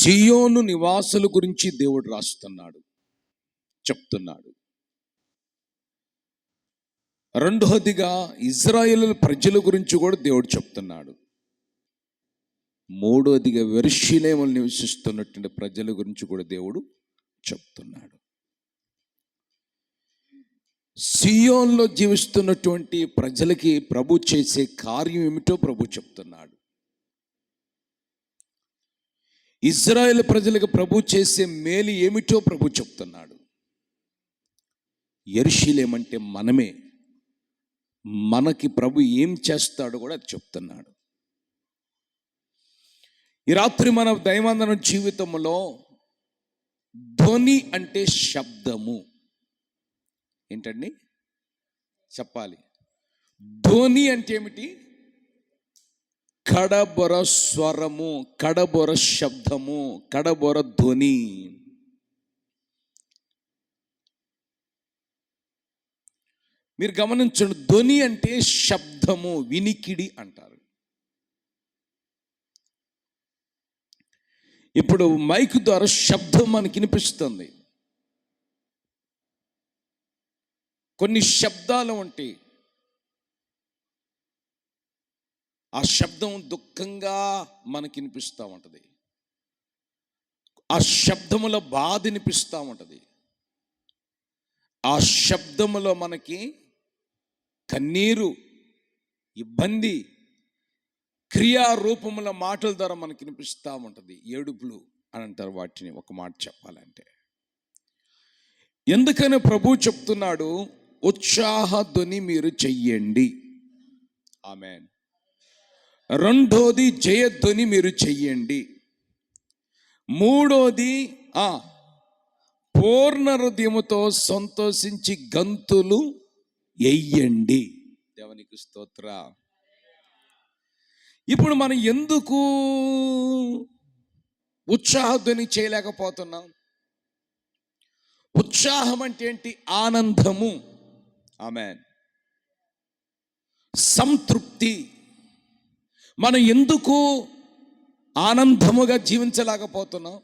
సియోను నివాసుల గురించి దేవుడు రాస్తున్నాడు, చెప్తున్నాడు. రెండవదిగా ఇజ్రాయేలు ప్రజల గురించి కూడా దేవుడు చెప్తున్నాడు. మూడవదిగా యెరూషలేములో నివసిస్తున్నటువంటి ప్రజల గురించి కూడా దేవుడు చెప్తున్నాడు. సియోన్లో జీవిస్తున్నటువంటి ప్రజలకి ప్రభు చేసే కార్యం ఏమిటో ప్రభు చెప్తున్నాడు. ఇజ్రాయేల్ ప్రజలకు ప్రభు చేసే మేలు ఏమిటో ప్రభు చెప్తున్నాడు. యెరూషలేము అంటే మనమే, మనకి ప్రభు ఏం చేస్తాడో కూడా చెప్తున్నాడు. ఈ రాత్రి మన దైనందిన జీవితంలో ధ్వని అంటే శబ్దము. ఏంటండి చెప్పాలి? ధ్వని అంటే ఏమిటి? కడబొర స్వరము, కడబొర శబ్దము, కడబొర ధ్వని. మీరు గమనించండి, ధ్వని అంటే శబ్దము, వినికిడి అంటారు. ఇప్పుడు మైక్ ద్వారా శబ్దం మనకి వినిపిస్తుంది. కొన్ని శబ్దాలు ఉంటాయి, ఆ శబ్దం దుఃఖంగా మనకి వినిపిస్తూ ఉంటుంది, ఆ శబ్దములో బాధ వినిపిస్తూ ఉంటుంది, ఆ శబ్దములో మనకి కన్నీరు, ఇబ్బంది, క్రియారూపముల మాటల ద్వారా మనకి వినిపిస్తూ ఉంటుంది. ఏడుపులు అని అంటారు వాటిని, ఒక మాట చెప్పాలంటే. ఎందుకని ప్రభు చెప్తున్నాడు, ఉత్సాహ ధ్వని మీరు చెయ్యండి. ఆమేన్. రెండోది జయధ్వని మీరు చెయ్యండి. మూడోది పూర్ణ హృదయముతో సంతోషించి గంతులు ఎయ్యండి. దేవునికి స్తోత్ర. ఇప్పుడు మనం ఎందుకు ఉత్సాహధ్వని చేయలేకపోతున్నాం? ఉత్సాహం అంటే ఏంటి? ఆనందము, ఆమేన్, సంతృప్తి. మనం ఎందుకు ఆనందముగా జీవించలేకపోతున్నాం?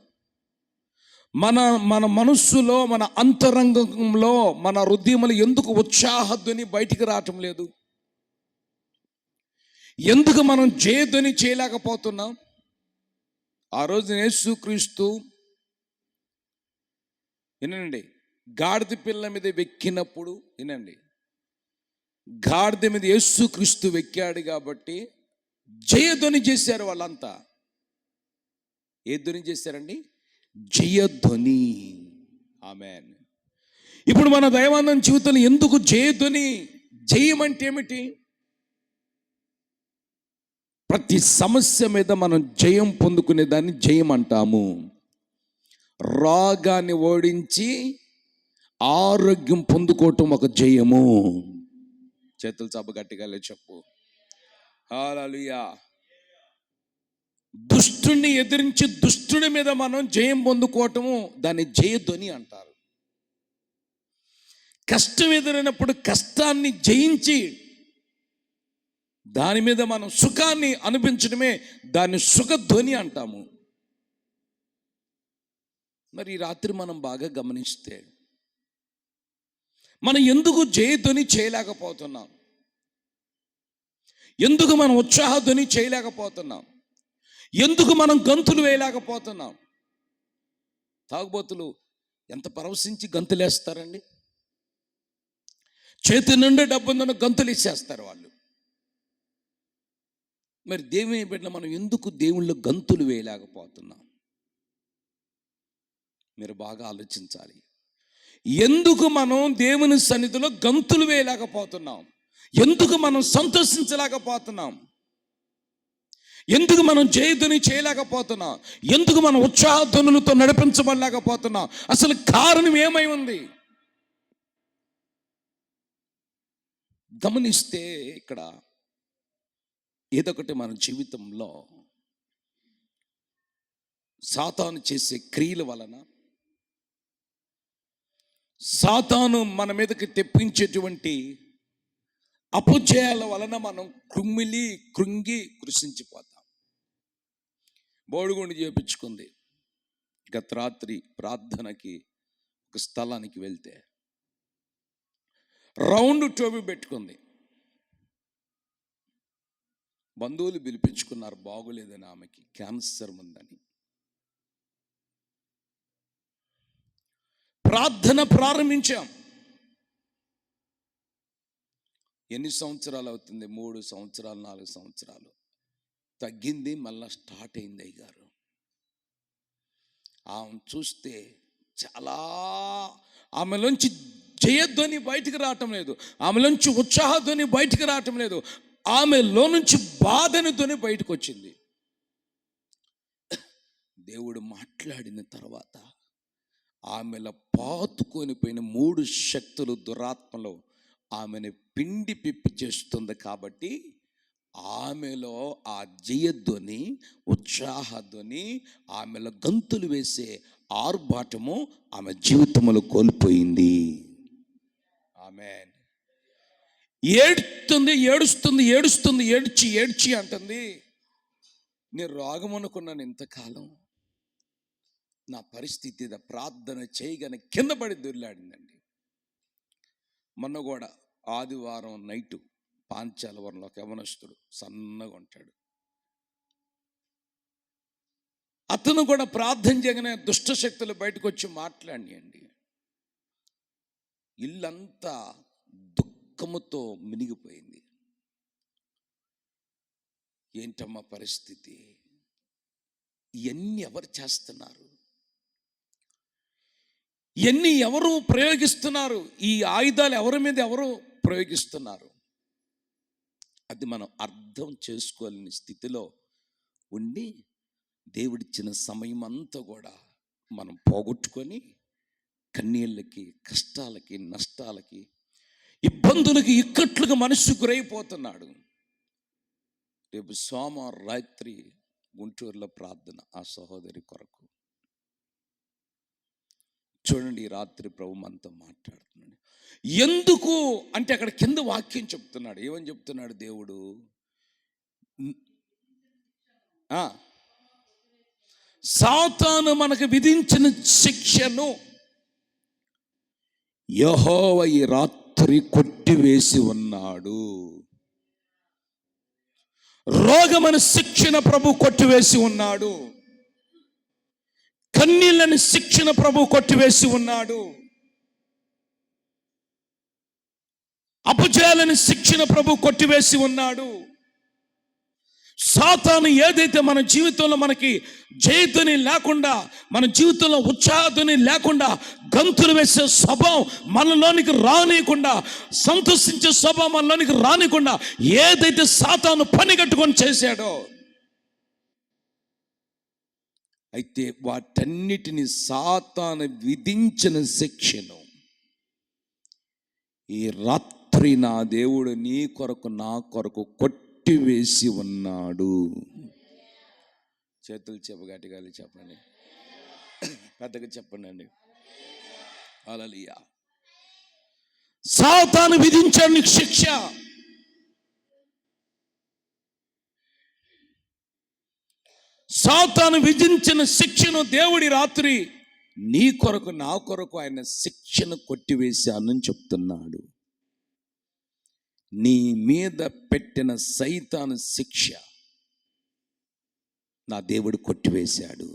మన మనస్సులో, మన అంతరంగంలో, మన హృదయంలో ఎందుకు ఉత్సాహధ్వని బయటికి రావటం లేదు? ఎందుకు మనం జయధ్వని చేయలేకపోతున్నాం? ఆ రోజు యేసుక్రీస్తు, వినండి, గాడిద పిల్ల మీద వెక్కినప్పుడు, వినండి, గాడిద మీద యేసుక్రీస్తు వెక్కాడు కాబట్టి జయధ్వని చేశారు వాళ్ళంతా. ఏ ధ్వని చేశారండి? జయధ్వని. ఆమేన్. ఇప్పుడు మన దైవానంద జీవితంలో ఎందుకు జయధ్వని? జయం అంటే ఏమిటి? ప్రతి సమస్య మీద మనం జయం పొందుకునే దాన్ని జయం అంటాము. రోగాన్ని ఓడించి ఆరోగ్యం పొందుకోవటం ఒక జయము. చేతులు చాప గట్టిగా చెప్పు హల్లెలూయా. దుష్టుని ఎదిరించి దుష్టుని మీద మనం జయం పొందుకోవటము, దాన్ని జయధ్వని అంటారు. కష్టం ఎదురైనప్పుడు కష్టాన్ని జయించి దాని మీద మనం సుఖాన్ని అనిపించడమే దాన్ని సుఖధ్వని అంటాము. మరి ఈ రాత్రి మనం బాగా గమనిస్తే మనం ఎందుకు జయధ్వని చేయలేకపోతున్నాం? ఎందుకు మనం ఉత్సాహధ్వని చేయలేకపోతున్నాం? ఎందుకు మనం గంతులు వేయలేకపోతున్నాం? తాగుబోతులు ఎంత పరవశించి గంతులు వేస్తారండి. చేతి నుండి డబ్బుందని గంతులు ఇచ్చేస్తారు వాళ్ళు. మరి దేవుని బిడ్డ మనం ఎందుకు దేవుళ్ళ గంతులు వేయలేకపోతున్నాం? మీరు బాగా ఆలోచించాలి. ఎందుకు మనం దేవుని సన్నిధిలో గంతులు వేయలేకపోతున్నాం? ఎందుకు మనం సంతోషించలేకపోతున్నాం? ఎందుకు మనం జయధ్వని చేయలేకపోతున్నాం? ఎందుకు మనం ఉత్సాహధ్వనులతో నడిపించబడలేకపోతున్నాం? అసలు కారణం ఏమై ఉంది? గమనిస్తే ఇక్కడ ఏదొకటి మన జీవితంలో సాతాను చేసే క్రియల వలన, సాతాను మన మీదకి తెప్పించేటువంటి అపజయాల వలన మనం కృంగి కృషించిపోతాం. బోడిగుండు చేపించుకుంది, గత రాత్రి ప్రార్థనకి ఒక స్థలానికి వెళ్తే రౌండ్ టోపీ పెట్టుకుంది. బంధువులు పిలిపించుకున్నారు, బాగోలేదని, ఆమెకి క్యాన్సర్ ఉందని. ప్రార్థన ప్రారంభించాం. ఎన్ని సంవత్సరాలు అవుతుంది? 3 సంవత్సరాలు 4 సంవత్సరాలు. తగ్గింది, మళ్ళా స్టార్ట్ అయింది. అయ్యగారు ఆమె చూస్తే చాలా, ఆమెలోంచి జయధ్వని బయటికి రావటం లేదు, ఆమెలోంచి ఉత్సాహధ్వని బయటికి రావటం లేదు, ఆమెలో నుంచి బాధని ధ్వని బయటకు వచ్చింది. దేవుడు మాట్లాడిన తర్వాత ఆమెలో పాతుకొని పోయిన 3 శక్తులు, దురాత్మలు ఆమెను పిండి పిప్పి చేస్తుంది. కాబట్టి ఆమెలో ఆ జయధ్వని, ఉత్సాహధ్వని, ఆమెలో గంతులు వేసే ఆర్భాటము ఆమె జీవితంలో కోల్పోయింది. ఆమేన్. ఏడుస్తుంది, ఏడ్చి అంటుంది, నేను రోగం అనుకున్నాను ఇంతకాలం, నా పరిస్థితి ప్రార్థన చేయగానే కింద పడి దొర్లాడిందండి. మొన్న కూడా ఆదివారం నైటు పాంచాలవరంలో ఒక యవనస్తుడు సన్నగా ఉంటాడు, అతను కూడా ప్రార్థన చేయగానే దుష్టశక్తులు బయటకు వచ్చి మాట్లాడియండి. ఇల్లంతా దుఃఖముతో మినిగిపోయింది. ఏంటమ్మా పరిస్థితి? ఇవన్నీ ఎవరు చేస్తున్నారు? ఇవన్నీ ఎవరు ప్రయోగిస్తున్నారు? ఈ ఆయుధాలు ఎవరి మీద ఎవరు ప్రయోగిస్తున్నారు? అది మనం అర్థం చేసుకోలేని స్థితిలో ఉండి దేవుడిచ్చిన సమయం అంతా కూడా మనం పోగొట్టుకొని కన్నీళ్ళకి, కష్టాలకి, నష్టాలకి, ఇబ్బందులకి, ఇక్కట్లుగా మనసు గురైపోతున్నాడు. రేపు సోమవారం రాత్రి గుంటూరులో ప్రార్థన ఆ సహోదరి కొరకు. చూడండి, ఈ రాత్రి ప్రభు మనతో మాట్లాడుతున్నాడు. ఎందుకు అంటే అక్కడ కింద వాక్యం చెప్తున్నాడు. ఏమని చెప్తున్నాడు దేవుడు? సాతాను మనకు విధించిన శిక్షను యెహోవా ఈ రాత్రి కొట్టివేసి ఉన్నాడు. రోగమని శిక్షణ ప్రభు కొట్టివేసి ఉన్నాడు. కన్నీళ్ళని శిక్షణ ప్రభు కొట్టివేసి ఉన్నాడు. అపజయాలని శిక్షణ ప్రభు కొట్టివేసి ఉన్నాడు. సాతాను ఏదైతే మన జీవితంలో మనకి జయధ్వని లేకుండా, మన జీవితంలో ఉత్సాహధ్వని లేకుండా, గంతులు వేసే స్వభావం మనలోనికి రానియకుండా, సంతోషించే స్వభావం మనలోనికి రానియకుండా ఏదైతే సాతాను పని కట్టుకొని చేశాడో, అయితే వాటన్నిటిని సాతాను విధించిన శిక్షను ఈ రాత్రి నా దేవుడు నీ కొరకు, నా కొరకు కొట్టివేసి ఉన్నాడు. చేతులు చెప్పగట్టిగా చెప్పండి, పెద్దగా చెప్పండి. హల్లెలూయా. సాతాను విధించాడు నీకు శిక్ష. సాతాను విధించిన శిక్షను దేవుడి రాత్రి నీ కొరకు, నా కొరకు ఆయన శిక్షను కొట్టివేశానని చెప్తున్నాడు. నీ మీద పెట్టిన సైతాను శిక్ష నా దేవుడు కొట్టివేశాడు.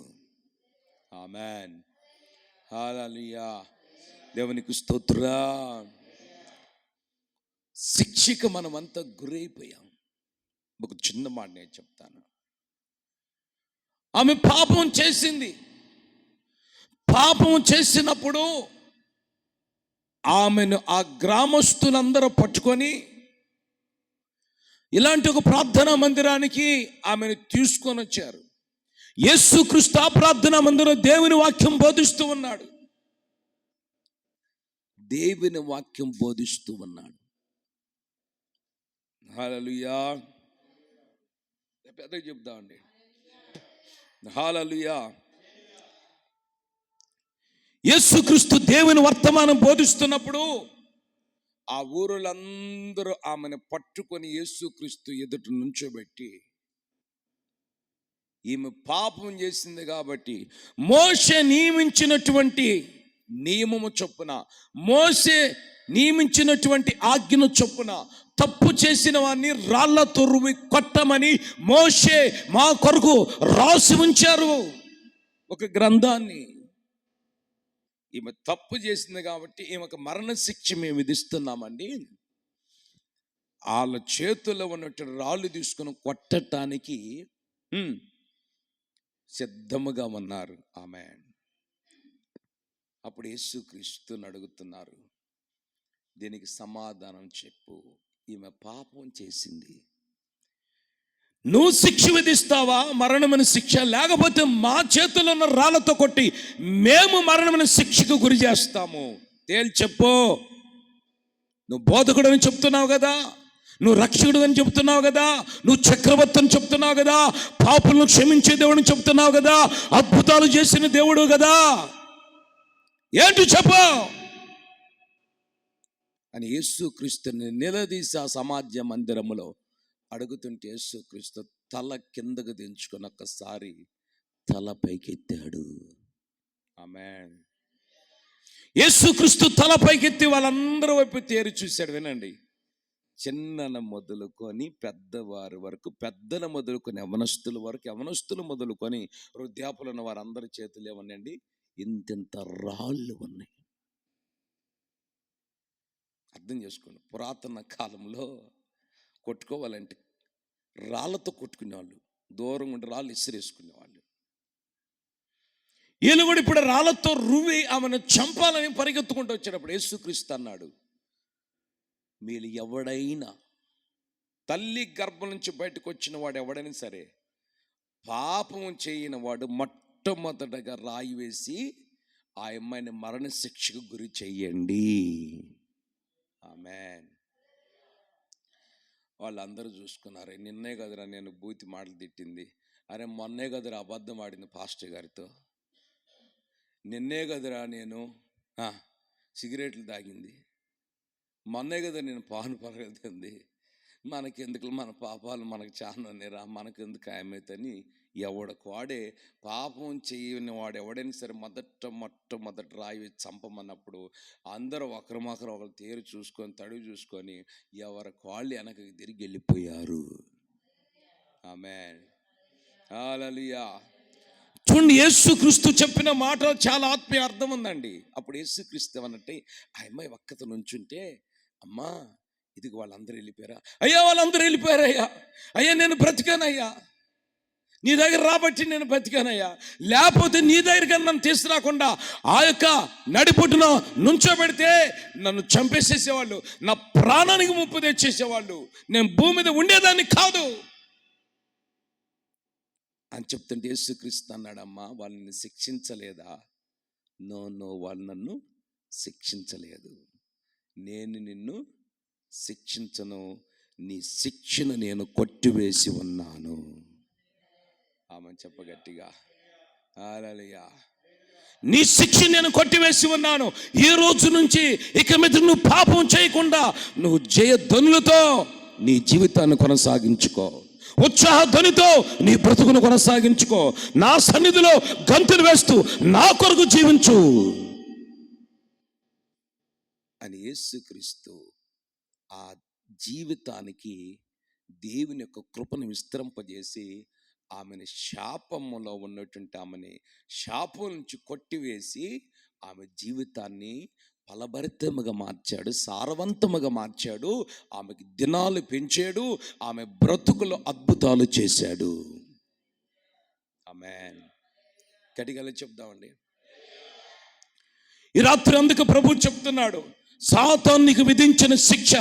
ఆమేన్. హల్లెలూయా. దేవునికి స్తోత్రం. శిక్షకు మనమంతా గురైపోయాం. ఒక చిన్న మాట నేను చెప్తాను. ఆమె పాపం చేసింది. పాపం చేసినప్పుడు ఆమెను ఆ గ్రామస్తులందరూ పట్టుకొని ఇలాంటి ఒక ప్రార్థనా మందిరానికి ఆమెను తీసుకొని వచ్చారు. యేసుక్రీస్తు ఆ ప్రార్థనా మందిరం దేవుని వాక్యం బోధిస్తూ ఉన్నాడు. దేవుని వాక్యం బోధిస్తూ ఉన్నాడు. హల్లెలూయా. పెద్దగా చెప్దామండి. హల్లెలూయా. యేసుక్రీస్తు దేవుని వర్తమానం బోధిస్తున్నప్పుడు ఆ ఊరులందరూ ఆమెను పట్టుకొని యేసుక్రీస్తు ఎదుట నుంచోబెట్టి, ఈమె పాపం చేసింది కాబట్టి మోషే నియమించినటువంటి నియమము చొప్పున, మోషే నియమించినటువంటి ఆజ్ఞను చొప్పున తప్పు చేసిన వారిని రాళ్లతో రువ్వి కొట్టమని మోషే మా కొరకు రాసి ఉంచారు ఒక గ్రంథాన్ని. ఈమె తప్పు చేసింది కాబట్టి ఈమెకు మరణ శిక్ష మేము విధిస్తున్నామండి. వాళ్ళ చేతుల్లో ఉన్నట్టు రాళ్ళు తీసుకుని కొట్టడానికి సిద్ధముగా ఉన్నారు. ఆమేన్. అప్పుడు యేసుక్రీస్తుని అడుగుతున్నారు, దీనికి సమాధానం చెప్పు. ఈమె పాపం చేసింది, నువ్వు శిక్ష విధిస్తావా మరణమైన శిక్ష, లేకపోతే మా చేతుల్లో ఉన్న రాళ్లతో కొట్టి మేము మరణమైన శిక్షకు గురి చేస్తాము? చెప్పు. నువ్వు బోధకుడు అని చెప్తున్నావు కదా, నువ్వు రక్షకుడు అని చెప్తున్నావు కదా, నువ్వు చక్రవర్తి అని చెప్తున్నావు కదా, పాపులను క్షమించే దేవుడు అని చెప్తున్నావు కదా, అద్భుతాలు చేసిన దేవుడు కదా, ఏంటి చెప్పు అని యేసుక్రీస్తుని నిలదీసి ఆ సమాజ మందిరములో అడుగుతుంటే యేసుక్రీస్తు తల కిందకు దించుకొని ఒక్కసారి తల పైకెత్తాడు. ఆమేన్. యేసుక్రీస్తు తల పైకెత్తి వాళ్ళందరి వైపు తేరి చూశాడు. వినండి, చిన్నన మొదలుకొని పెద్దవారి వరకు, పెద్దల మొదలుకొని యవనస్తుల వరకు, యవనస్తులు మొదలుకొని వృద్ధాపులు ఉన్న వారందరి చేతులు ఏమన్నాయండి, ఇంతింత రాళ్ళు ఉన్నాయి. అర్థం చేసుకోండి, పురాతన కాలంలో కొట్టుకోవాలంటే రాళ్ళతో కొట్టుకునేవాళ్ళు, దూరం ఉండి రాళ్ళు ఇసిరేసుకునేవాళ్ళు. వీళ్ళు కూడా ఇప్పుడు రాళ్ళతో రువ్వి ఆమెను చంపాలని పరిగెత్తుకుంటూ వచ్చేటప్పుడు యేసుక్రీస్తు అన్నాడు, మీరు ఎవడైనా, తల్లి గర్భం నుంచి బయటకు వచ్చిన వాడు ఎవడైనా సరే, పాపం చేయని వాడు మొట్టమొదటగా రాయి వేసి ఆ అమ్మాయిని మరణ శిక్షకు గురి చెయ్యండి. ఆమేన్. వాళ్ళందరూ చూసుకున్నారు, నిన్నే కదరా నేను బూతి మాటలు తిట్టింది, అరే మొన్నే కదరా అబద్ధం ఆడింది పాస్టర్ గారితో, నిన్నే కదరా నేను సిగరెట్లు తాగింది, మొన్నే కదా నేను పాను పరగలుగుతుంది, మనకెందుకు, మన పాపాలు మనకు చాలా నేరా, మనకెందుకు ఆయమైతని ఎవడకు వాడే పాపం చేయని వాడు ఎవడైనా సరే మొట్టమొదటి రాయి వేసి చంపమన్నప్పుడు అందరూ ఒకరిమొకరు ఒకరు తేరు చూసుకొని తడుగు చూసుకొని ఎవరికి వాళ్ళు వెనకకి తిరిగి వెళ్ళిపోయారు. ఆమేన్. హల్లెలూయా. చూడండి, యేసుక్రీస్తు చెప్పిన మాట చాలా ఆత్మీయ అర్థం ఉందండి. అప్పుడు యేసుక్రీస్తు అన్నట్టే ఆ అమ్మాయి ఒక్కత నుంచుంటే, అమ్మా ఇదిగో వాళ్ళందరూ వెళ్ళిపోయారా? అయ్యా వాళ్ళందరూ వెళ్ళిపోయారయ్యా, అయ్యా నేను బ్రతికానయ్యా, నీ దగ్గర రాబట్టి నేను బ్రతికానయ్యా, లేకపోతే నీ దగ్గరికి నన్ను తీసుకురాకుండా ఆ యొక్క నడిపొట్టున నుంచోబెడితే నన్ను చంపేసేసేవాళ్ళు, నా ప్రాణానికి ముప్పు తెచ్చేసేవాళ్ళు, నేను భూమి మీద ఉండేదాన్ని కాదు అని చెప్తుంటే యేసుక్రీస్తు అన్నాడమ్మా, వాళ్ళని శిక్షించలేదా? నో, వాళ్ళు నన్ను శిక్షించలేదు, నేను నిన్ను శిక్షించను, నీ శిక్షను నేను కొట్టివేసి ఉన్నాను. ఆమె చెప్పగట్టిగా హల్లెలూయా. నీ శిక్ష నేను కొట్టివేసి ఉన్నాను, ఈ రోజు నుంచి ఇక మీద నువ్వు పాపం చేయకుండా నువ్వు జయధ్వనులతో నీ జీవితాన్ని కొనసాగించుకో, ఉత్సాహ ధ్వనితో నీ బ్రతుకును కొనసాగించుకో, నా సన్నిధిలో గంతులు వేస్తూ నా కొరకు జీవించు అని యేసుక్రీస్తు ఆ జీవితానికి దేవుని యొక్క కృపను విస్తరింపజేసి ఆమెని శాపములో ఉన్నటువంటి ఆమెని శాపం నుంచి కొట్టివేసి ఆమె జీవితాన్ని ఫలభరితముగా మార్చాడు, సారవంతముగా మార్చాడు, ఆమెకి దినాలు పెంచాడు, ఆమె బ్రతుకులో అద్భుతాలు చేశాడు. ఆమేన్. గట్టిగా చెప్దామండి. ఈ రాత్రి అందుకు ప్రభు చెప్తున్నాడు, సాతానుకు విధించిన శిక్ష,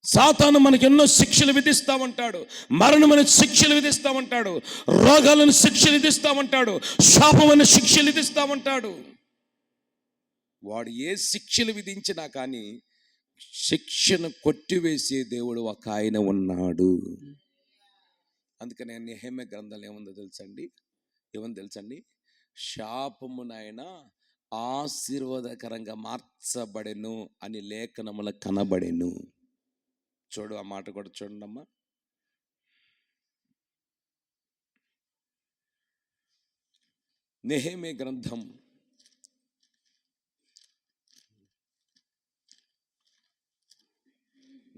సాతాను మనకి ఎన్నో శిక్షలు విధిస్తామంటాడు, మరణమైన శిక్షలు విధిస్తామంటాడు, రోగాలను శిక్షలు విధిస్తామంటాడు, శాపమైన శిక్షలు విధిస్తామంటాడు. వాడు ఏ శిక్షలు విధించినా కానీ శిక్షను కొట్టివేసే దేవుడు ఒక ఆయన ఉన్నాడు. అందుకని నెహెమ్యా గ్రంథంలో ఏముందో తెలుసండి, శాపమునైనా ఆశీర్వాదకరంగా మార్చబడెను అని లేఖనముల కనబడెను. చూడు, ఆ మాట కూడా చూడండి అమ్మా. నెహెమీయా గ్రంథం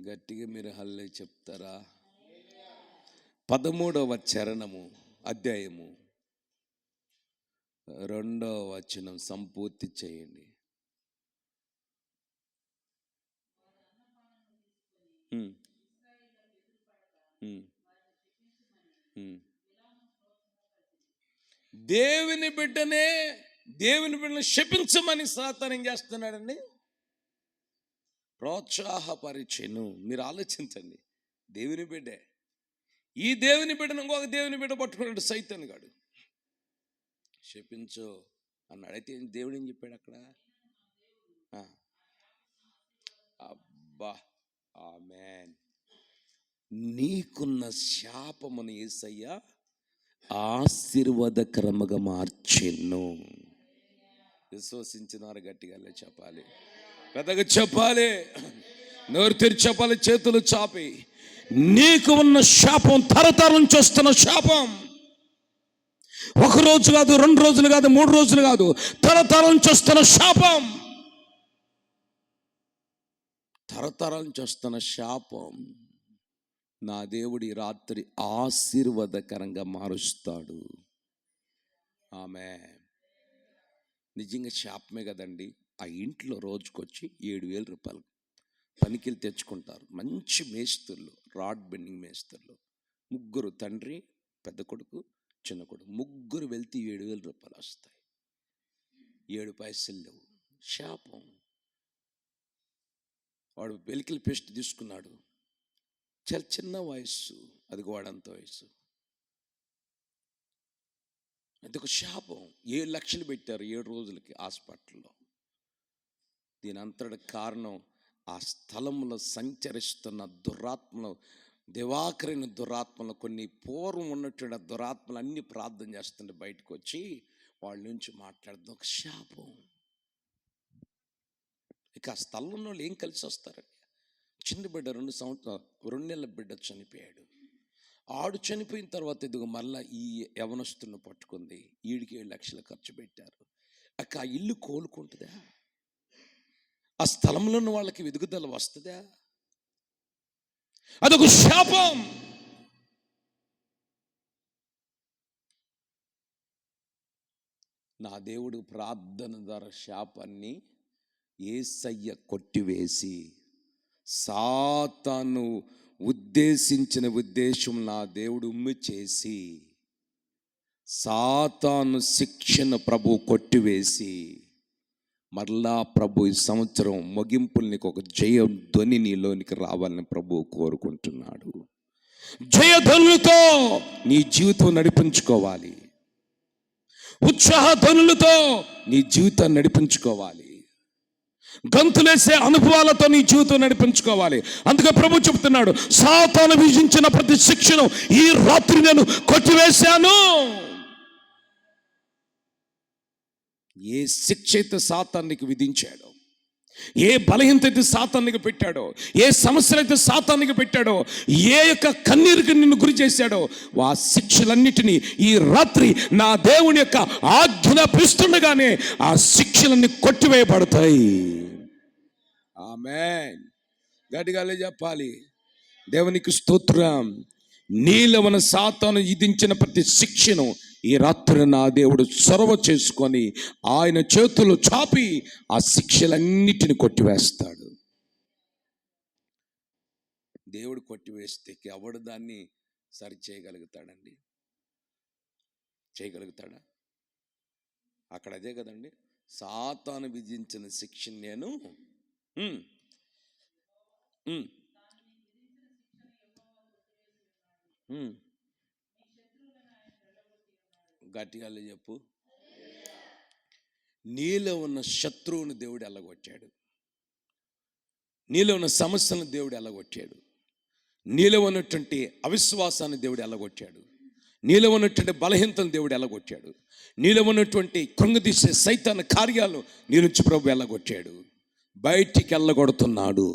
గట్టిగా మీరు హల్లే చెప్తారా? 13వ అధ్యాయము 2వ వచనం సంపూర్తి చేయండి. దేవుని బిడ్డను శపించమని సాతాను ఏం చేస్తున్నాడండి? ప్రోత్సాహపరిచెను. మీరు ఆలోచించండి, దేవుని బిడ్డే ఈ దేవుని బిడ్డను ఇంకొక దేవుని బిడ్డ పట్టుకున్నాడు సైతాను గాడు. శపించు అన్నాడు. అయితే దేవుడు ఏం చెప్పాడు అక్కడ? అబ్బా, ఆమేన్. నీకున్న శాపమును యేసయ్య ఆశీర్వాదకరముగా మార్చెను. విశ్వసించిన వారు గట్టిగా చెప్పాలి, పెద్దగా చెప్పాలి, నోరు తెరిచి చెప్పాలి, చేతులు చాపి. నీకు ఉన్న శాపం తరతరం నుంచి వస్తున్న శాపం. ఒక రోజు కాదు, 2 రోజులు కాదు, 3 రోజులు కాదు, తరతరం నుంచి వస్తున్న శాపం. తరతరం నుంచి వస్తున్న శాపం నా దేవుడి రాత్రి ఆశీర్వాదకరంగా మారుస్తాడు. ఆమేన్. నిజంగా శాపమే కదండి. ఆ ఇంట్లో రోజుకొచ్చి 7,000 రూపాయలు పనికిలు తెచ్చుకుంటారు. మంచి మేస్త్రులు, రాడ్ బెండింగ్ మేస్త్రులు. 3 తండ్రి, పెద్ద కొడుకు, చిన్న కొడుకు, 3 వెళ్తే 7,000 రూపాయలు వస్తాయి. 7 పైసలు లేవు. శాపం. వాడు వెలికిల పేస్ట్ తీసుకున్నాడు. చాలా చిన్న వయస్సు, అది వాడంత వయస్సు. అదొక శాపం. 7 లక్షలు పెట్టారు 7 రోజులకి హాస్పిటల్లో. దీని అంతటి కారణం ఆ స్థలంలో సంచరిస్తున్న దురాత్మలు, దివాకరైన దురాత్మలు, కొన్ని పూర్వం ఉన్నటువంటి దురాత్మలు అన్ని ప్రార్థన చేస్తుంటే బయటకు వచ్చి వాళ్ళ నుంచి మాట్లాడుతుంది. ఒక శాపం. ఇక ఆ స్థలంలో వాళ్ళు ఏం కలిసి వస్తారండి? చిన్న బిడ్డ 2 నెలల బిడ్డ చనిపోయాడు. ఆడు చనిపోయిన తర్వాత ఇదిగో మళ్ళా ఈ యవనస్తును పట్టుకుంది. 7 లక్షలు ఖర్చు పెట్టారు. అక్క ఆ ఇల్లు కోలుకుంటుందా? ఆ స్థలంలో ఉన్న వాళ్ళకి ఎదుగుదల వస్తుందా? అదొక శాపం. నా దేవుడు ప్రార్థన ద్వారా శాపాన్ని యేసయ్య కొట్టివేసి, సాతాను ఉద్దేశించిన ఉద్దేశం నా దేవుడు ఉమ్మి చేసి, సాతాను శిక్షను ప్రభు కొట్టివేసి, మరలా ప్రభు ఈ సంవత్సరం ముగింపుల్నికి ఒక జయ ధ్వని నీలోనికి రావాలని ప్రభు కోరుకుంటున్నాడు. జయధ్వనులతో నీ జీవితం నడిపించుకోవాలి. ఉత్సాహ ధ్వనులతో నీ జీవితాన్ని నడిపించుకోవాలి. గంతులేసే అనుభవాలతో నీ జీవితం నడిపించుకోవాలి. అందుకే ప్రభు చెప్తున్నాడు, సాతాను విధించిన ప్రతి శిక్షను ఈ రాత్రి నేను కొట్టివేశాను. ఏ శిక్ష అయితే సాతానికి విధించాడో, ఏ బలహీనత అయితే సాతానికి పెట్టాడో, ఏ సమస్యలైతే సాతానికి పెట్టాడో, ఏ యొక్క కన్నీరుకి నిన్ను గురి చేశాడో, ఆ శిక్షలన్నిటినీ ఈ రాత్రి నా దేవుని యొక్క ఆజ్ఞాపిస్తుండగానే ఆ శిక్షలన్నీ కొట్టివేయబడతాయి. ఆమేన్. గట్టిగా చెప్పాలి, దేవునికి స్తోత్రం. నీలో మన సాతాను విధించిన ప్రతి శిక్షను ఈ రాత్రి నా దేవుడు చొరవ చేసుకొని ఆయన చేతులు చాపి ఆ శిక్షలన్నిటిని కొట్టివేస్తాడు. దేవుడు కొట్టివేస్తే ఎవడు దాన్ని సరి చేయగలుగుతాడండి? చేయగలుగుతాడా? అక్కడ అదే కదండి, సాతాను విధించిన శిక్షను నేను గట్టిగా చెప్పు. నీలో ఉన్న శత్రువుని దేవుడు ఎల్లగొట్టాడు. నీలో ఉన్న సమస్యలను దేవుడు ఎల్లగొట్టాడు. నీలో ఉన్నటువంటి అవిశ్వాసాన్ని దేవుడు ఎల్లగొట్టాడు. నీలో ఉన్నటువంటి బలహీనతను దేవుడు ఎల్లగొట్టాడు. నీలో ఉన్నటువంటి కృంగదీసే సైతాన్ కార్యాలను నీ నుంచి ప్రభు ఎల్లగొట్టాడు. బయటికి ఎల్లగొడుతున్నాడు.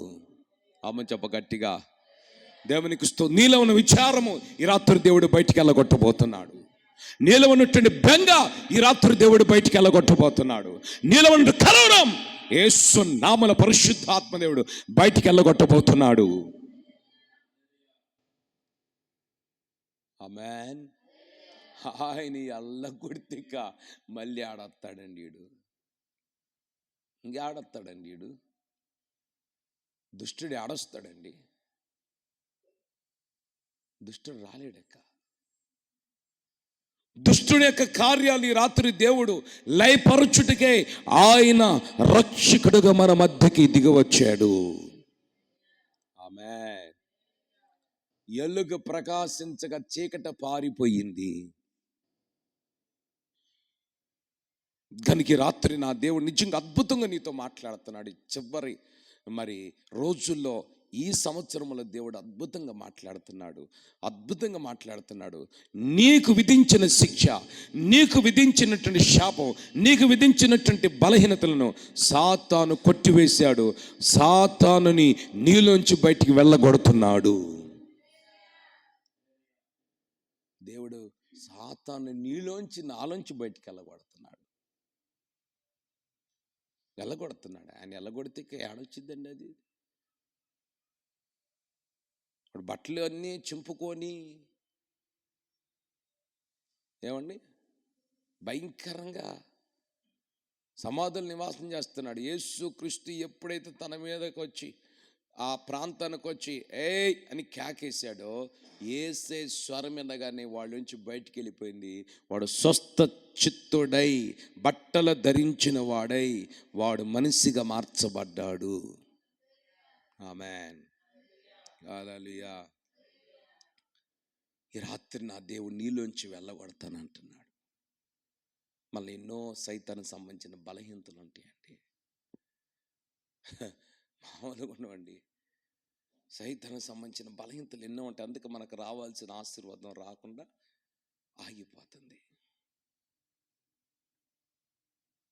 ఆమె చెప్ప గట్టిగా, దేవునికి నీలో ఉన్న విచారము ఈ రాత్రి దేవుడు బయటికి ఎల్లగొట్టబోతున్నాడు. నీలో ఉన్నటువంటి బెంగ ఈ రాత్రి దేవుడు బయటికి వెళ్ళగొట్టబోతున్నాడు. నీలో ఉన్న కలవరం యేసు నామమున పరిశుద్ధాత్మ దేవుడు బయటికి వెళ్ళగొట్టబోతున్నాడు. ఆమేన్. ఆయన అల్లగొడితిక మళ్ళీ ఆడొస్తాడండి వీడు. ఇంకేడొస్తాడండి వీడు? దుష్టుడు ఆడొస్తాడండి. దుష్టుడు రాలేడక్క. దుష్టుడి యొక్క కార్యాలు ఈ రాత్రి దేవుడు లయపరచుటకే ఆయన రక్షకుడుగా మన మధ్యకి దిగవచ్చాడు. ఆమేన్. ఎలుగు ప్రకాశించగా చీకట పారిపోయింది. కనుక రాత్రి నా దేవుడు నిజంగా అద్భుతంగా నీతో మాట్లాడుతున్నాడు. చివరి రోజుల్లో ఈ సంవత్సరంలో దేవుడు అద్భుతంగా మాట్లాడుతున్నాడు. నీకు విధించిన శిక్ష, నీకు విధించినటువంటి శాపం, నీకు విధించినటువంటి బలహీనతలను సాతాను కొట్టివేశాడు. సాతానుని నీలోంచి బయటికి వెళ్ళగొడుతున్నాడు. దేవుడు సాతాను నీలోంచి నాలోంచి బయటికి వెళ్ళగొడుతున్నాడు. ఆయన వెళ్ళగొడితే ఏడొచ్చిందండి? అది ఇప్పుడు బట్టలు అన్నీ చింపుకొని ఏమండి భయంకరంగా సమాధులు నివాసం చేస్తున్నాడు. యేసుక్రీస్తు ఎప్పుడైతే తన మీదకి వచ్చి ఆ ప్రాంతానికి వచ్చి ఏయ్ అని కేకేశాడో, ఏసే స్వరం వినగానే వాళ్ళ నుంచి బయటికి వెళ్ళిపోయింది. వాడు స్వస్థ చిత్తుడై బట్టలు ధరించిన వాడై వాడు మనిషిగా మార్చబడ్డాడు. ఆమేన్. హల్లెలూయా. ఈ రాత్రి నా దేవుడు నీలోంచి వెళ్ళగొడతానంటున్నాడు. మళ్ళీ ఎన్నో సైతానికి సంబంధించిన బలహీనతలు ఉంటాయండి. మామూలుగా ఉండవండి. సైతానికి సంబంధించిన బలహీనతలు ఎన్నో ఉంటాయి. అందుకే మనకు రావాల్సిన ఆశీర్వాదం రాకుండా ఆగిపోతుంది.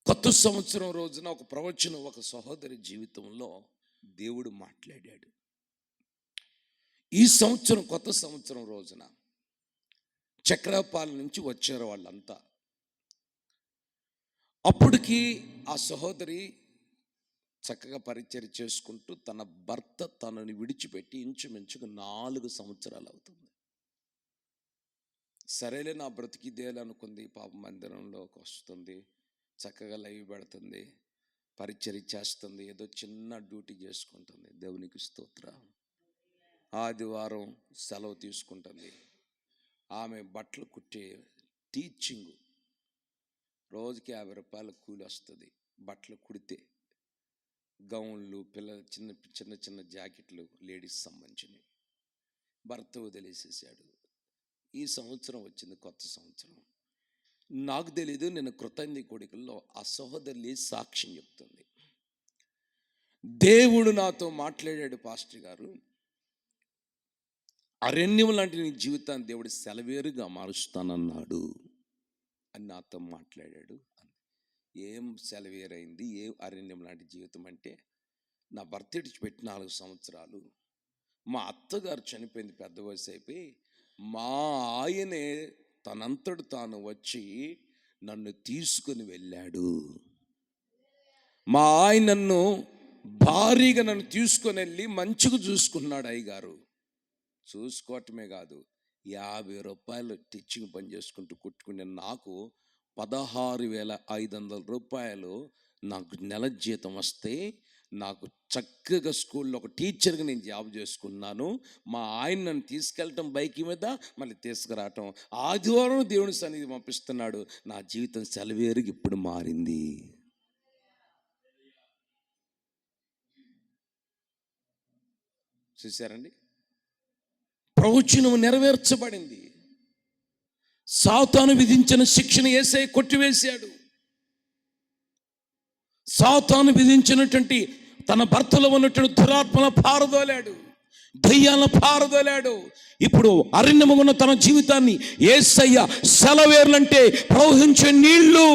కొత్త సంవత్సరం రోజున ఒక ప్రవచనం ఒక సహోదరి జీవితంలో దేవుడు మాట్లాడాడు. ఈ సంవత్సరం కొత్త సంవత్సరం రోజున చక్రపాల నుంచి వచ్చారు వాళ్ళంతా. అప్పటికి ఆ సహోదరి చక్కగా పరిచర్య చేసుకుంటూ తన భర్త తనని విడిచిపెట్టి ఇంచుమించుకు 4 సంవత్సరాలు అవుతుంది. సరేలే నా బ్రతికిదేలు అనుకుంది. పాప మందిరంలోకి వస్తుంది, చక్కగా లైవ్ పెడుతుంది, పరిచర్య చేస్తుంది, ఏదో చిన్న డ్యూటీ చేసుకుంటుంది. దేవునికి స్తోత్రం. ఆదివారం సెలవు తీసుకుంటుంది. ఆమె బట్టలు కుట్టే టీచింగ్, రోజుకి 50 రూపాయల కూలి వస్తుంది. బట్టలు కుడితే గౌన్లు, పిల్లల చిన్న చిన్న జాకెట్లు, లేడీస్ సంబంధించినవి. భర్త వదిలేసేసాడు. ఈ సంవత్సరం వచ్చింది, కొత్త సంవత్సరం. నాకు తెలీదు, నేను కృతజ్ఞ కోడికల్లో ఆ సహోదరులు సాక్ష్యం చెప్తుంది. దేవుడు నాతో మాట్లాడాడు, పాస్టర్ గారు అరణ్యం లాంటి నీ జీవితాన్ని దేవుడు సెలవేరుగా మారుస్తానన్నాడు అని నాతో మాట్లాడాడు. ఏం సెలవేరైంది, ఏ అరణ్యం లాంటి జీవితం అంటే, నా భర్త విడిచిపెట్టి 4 సంవత్సరాలు, మా అత్తగారు చనిపోయింది, పెద్ద వయసు అయిపోయి, మా ఆయనే తనంతడు తాను వచ్చి నన్ను తీసుకుని వెళ్ళాడు. మా ఆయన నన్ను భారీగా నన్ను తీసుకొని వెళ్ళి మంచిగా చూసుకున్నాడు. అయ్యగారు చూసుకోవటమే కాదు, 50 రూపాయలు టీచింగ్ పని చేసుకుంటూ కుట్టుకునే నాకు 16,500 రూపాయలు నాకు నెల జీతం వస్తే, నాకు చక్కగా స్కూల్లో ఒక టీచర్గా నేను జాబ్ చేసుకున్నాను. మా ఆయన నన్ను తీసుకెళ్ళటం బైక్ మీద, మళ్ళీ తీసుకురావటం, ఆదివారం దేవుని సన్నిధి పంపిస్తున్నాడు. నా జీవితం సెలవేరుగా ఇప్పుడు మారింది. చూశారండి, ప్రవచనం నెరవేర్చబడింది. సాతాను విధించిన శిక్షను యేసయ్య కొట్టివేశాడు. సాతాను విధించినటువంటి తన భర్తలో ఉన్నటువంటి దురాత్మను పారదోలాడు, దయ్యాలను పారదోలాడు. ఇప్పుడు అరణ్యమున్న తన జీవితాన్ని యేసయ్య సెలవేర్లంటే ప్రవహించే నీళ్లు.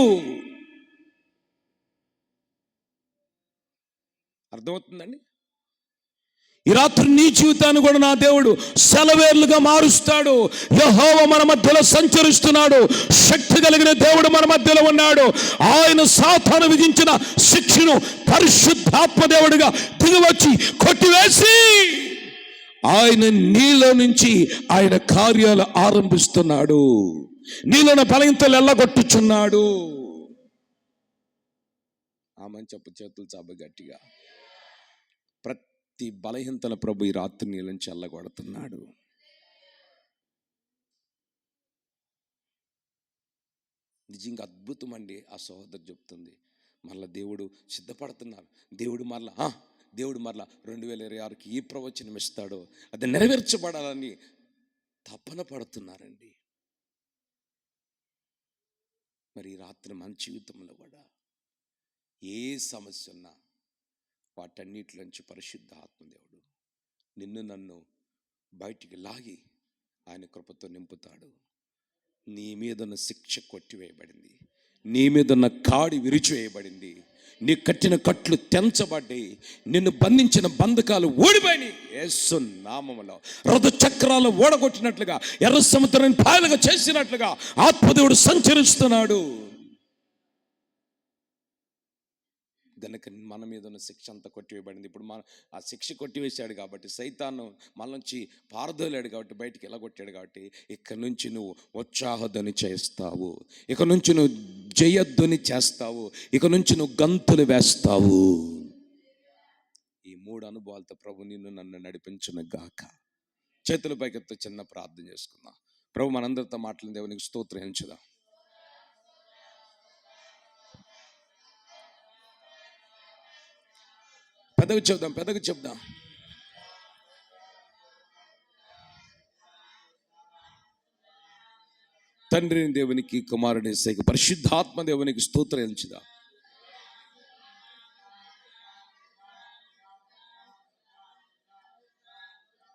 అర్థమవుతుందండి? ఈ రాత్రి నీ జీవితాన్ని కూడా నా దేవుడు సెలవేర్లుగా మారుస్తాడు. యెహోవా మన మధ్యలో సంచరిస్తున్నాడు. శక్తి కలిగిన దేవుడు మన మధ్యలో ఉన్నాడు. ఆయన సాతాను విధించిన శిక్షను పరిశుద్ధాత్మ దేవుడిగా దిగివచ్చి కొట్టివేసి ఆయన నీలో నుంచి ఆయన కార్యాలు ఆరంభిస్తున్నాడు. నీలోని బలహీనతలు ఎల్లగొట్టుచున్నాడు. ఆమె చెప్పు, చేతులు చాప గట్టిగా. ప్రతి బలహీనతల ప్రభు ఈ రాత్రి నీళ్ళని చల్లగొడుతున్నాడు. నిజంగా అద్భుతం అండి. ఆ సహోదరు చెప్తుంది, మళ్ళీ దేవుడు సిద్ధపడుతున్నారు. దేవుడు మరలా 2026కి ఈ ప్రవచనం ఇస్తాడో అది నెరవేర్చబడాలని తపన పడుతున్నారండి. మరి ఈ రాత్రి మన జీవితంలో కూడా ఏ సమస్య ఉన్నా వాటన్నిటిలోంచి పరిశుద్ధ ఆత్మదేవుడు నిన్ను నన్ను బయటికి లాగి ఆయన కృపతో నింపుతాడు. నీ మీదున్న శిక్ష కొట్టివేయబడింది. నీ మీదున్న కాడి విరిచివేయబడింది. నీ కట్టిన కట్లు తెంచబడ్డాయి. నిన్ను బంధించిన బంధకాలు ఓడిపోయినాయి. యేసు నామములో రథ చక్రాలు ఓడగొట్టినట్లుగా, ఎర్ర సముద్రాన్ని పాయలుగా చేసినట్లుగా ఆత్మదేవుడు సంచరిస్తున్నాడు. గనుక మన మీద ఉన్న శిక్ష అంతా కొట్టివేయబడింది. ఇప్పుడు మన ఆ శిక్ష కొట్టివేశాడు కాబట్టి, సైతాను మన నుంచి పారదోలాడు కాబట్టి, బయటికి ఎలాగొట్టాడు కాబట్టి, ఇక నుంచి నువ్వు ఉత్సాహధ్వని చేస్తావు. ఇక నుంచి నువ్వు జయధ్వని చేస్తావు. ఇక నుంచి నువ్వు గంతులు వేస్తావు. ఈ 3 అనుభవాలతో ప్రభు నిన్ను నన్ను నడిపించును గాక. చేతుల పైకెత్తి చిన్న ప్రార్థన చేసుకుందాం. ప్రభు మనందరితో మాట్లాడిన దేవునికి స్తోత్రించుదాం. పెద్దగా చెప్దాం. తండ్రిని దేవునికి, కుమారుని సేక పరిశుద్ధాత్మ దేవునికి స్తోత్రం చెల్లించుదాం.